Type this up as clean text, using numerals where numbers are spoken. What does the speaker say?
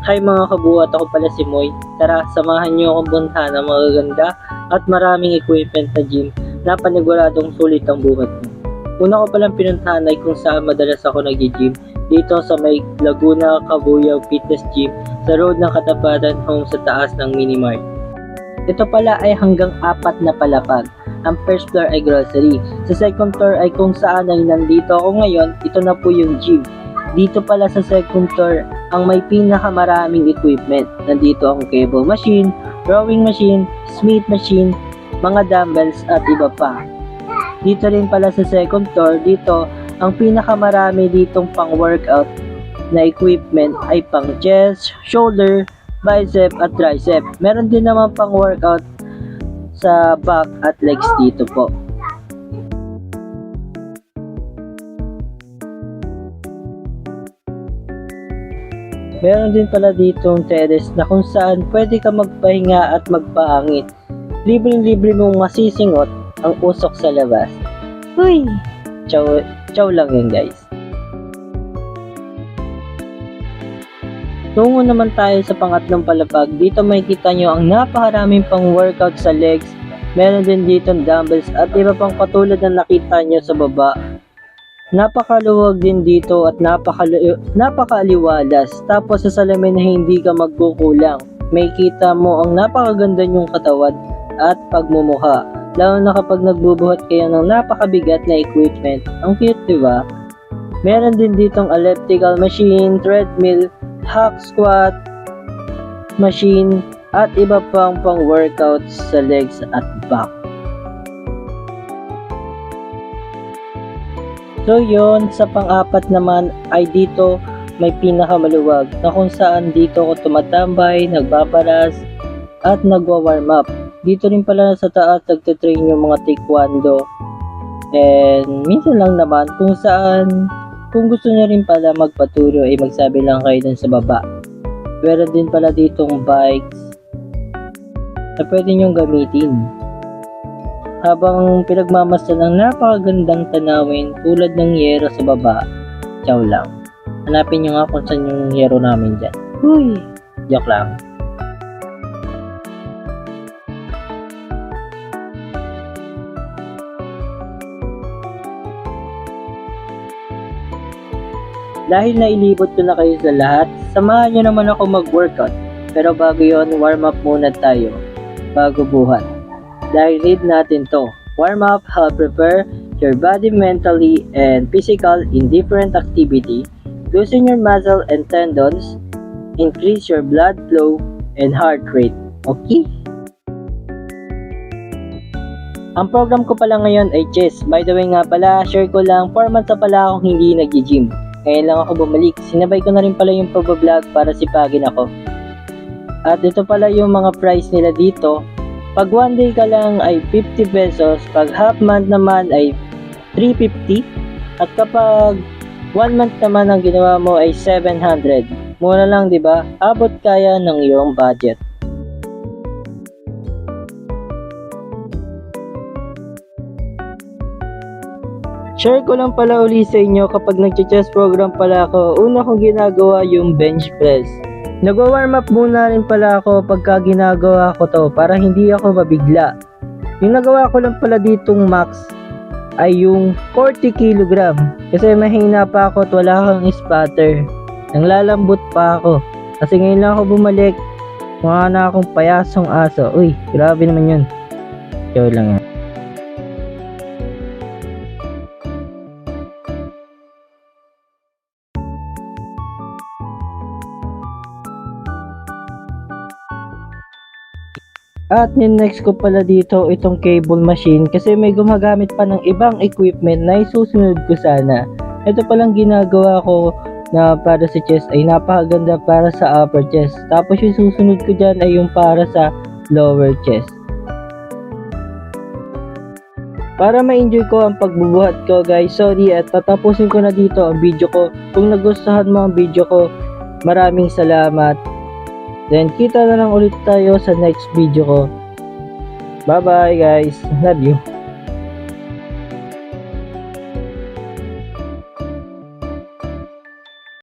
Hi mga kabuhat, ako pala si Moy. Tara, samahan niyo akong puntahan ng magaganda at maraming equipment na gym na paniguradong sulit ang buhat mo. Una ko palang pinuntahan ay kung saan madalas ako nag-gym, dito sa may Laguna Cabuyao Fitness Gym sa road ng Katapatan Home sa taas ng Minimart. Ito pala ay hanggang 4 na palapag. Ang first floor ay grocery. Sa second floor ay kung saan ay nandito ako ngayon, ito na po yung gym. Dito pala sa second floor ang may pinakamaraming equipment. Nandito ang cable machine, rowing machine, Smith machine, mga dumbbells at iba pa. Dito rin pala sa second floor, dito ang pinakamarami ditong pang workout na equipment ay pang chest, shoulder, bicep at tricep. Meron din naman pang workout sa back at legs dito po. Meron din pala ditong terrace na kung saan pwede ka magpahinga at magpahangit. Libreng-libre mong masisingot ang usok sa labas. Uy! Chow lang yun guys. Tungo naman tayo sa pangatlong palapag. Dito makikita nyo ang napakaraming pang workout sa legs. Meron din dito dumbbells at iba pang katulad na nakita nyo sa baba. Napakaluwag din dito at napakaaliwalas. Tapos sa salamin na hindi ka magkukulang. May kita mo ang napakaganda nyong katawan at pagmumukha. Lalo na kapag nagbubuhat kayo ng napakabigat na equipment. Ang cute, diba? Meron din ditong elliptical machine, treadmill, hack squat machine at iba pang workouts sa legs at back. So yun, sa pang-apat naman ay dito may pinakamaluwag na kung saan dito ako tumatambay, nagbabaras at nagwa-warm up. Dito rin pala sa taas nagtitrain yung mga taekwondo. And minsan lang naman kung saan kung gusto nyo rin pala magpaturo ay magsabi lang kayo dun sa baba. Meron din pala ditong bikes na pwede nyong gamitin habang pinagmamasdan ng napakagandang tanawin tulad ng yero sa baba. Chow lang. Hanapin nyo nga kung saan yung yero namin dyan. Uy! Joke lang. Dahil nailibot ko na kayo sa lahat, samahan nyo naman ako mag-workout. Pero bago yon, warm up muna tayo bago buhat. Dahil need natin to. Warm up help prepare your body mentally and physical in different activity, loosen your muscle and tendons, increase your blood flow and heart rate. Okay? Ang program ko pala ngayon ay chest. By the way nga pala, share ko lang, 4 months na pala akong hindi nag-gym. Ngayon lang ako bumalik. Sinabay ko na rin pala yung pag-vlog para sipagin ako. At ito pala yung mga price nila dito. Pag 1 day ka lang ay 50 pesos. Pag half month naman ay 350. At kapag 1 month naman ang ginawa mo ay 700. Mura lang, di ba? Abot kaya ng iyong budget. Share ko lang pala uli sa inyo kapag nag-chest program pala ako, una kong ginagawa yung bench press. Nag-warm up muna rin pala ako pagka ginagawa ko to para hindi ako mabigla. Yung nagawa ko lang pala ditong max ay yung 40 kg kasi mahina pa ako at wala akong spatter. Nanglalambot pa ako kasi ngayon lang ako bumalik. Mukha na akong payasong aso. Uy, grabe naman yun. Show lang yan. At next ko pala dito itong cable machine kasi may gumagamit pa ng ibang equipment na isusunod ko sana. Ito palang ginagawa ko na para sa chest ay napakaganda para sa upper chest. Tapos yung susunod ko dyan ay yung para sa lower chest. Para ma-enjoy ko ang pagbubuhat ko guys, sorry at tatapusin ko na dito ang video ko. Kung nagustuhan mo ang video ko, maraming salamat. Then kita na lang ulit tayo sa next video ko. Bye bye guys. Love you.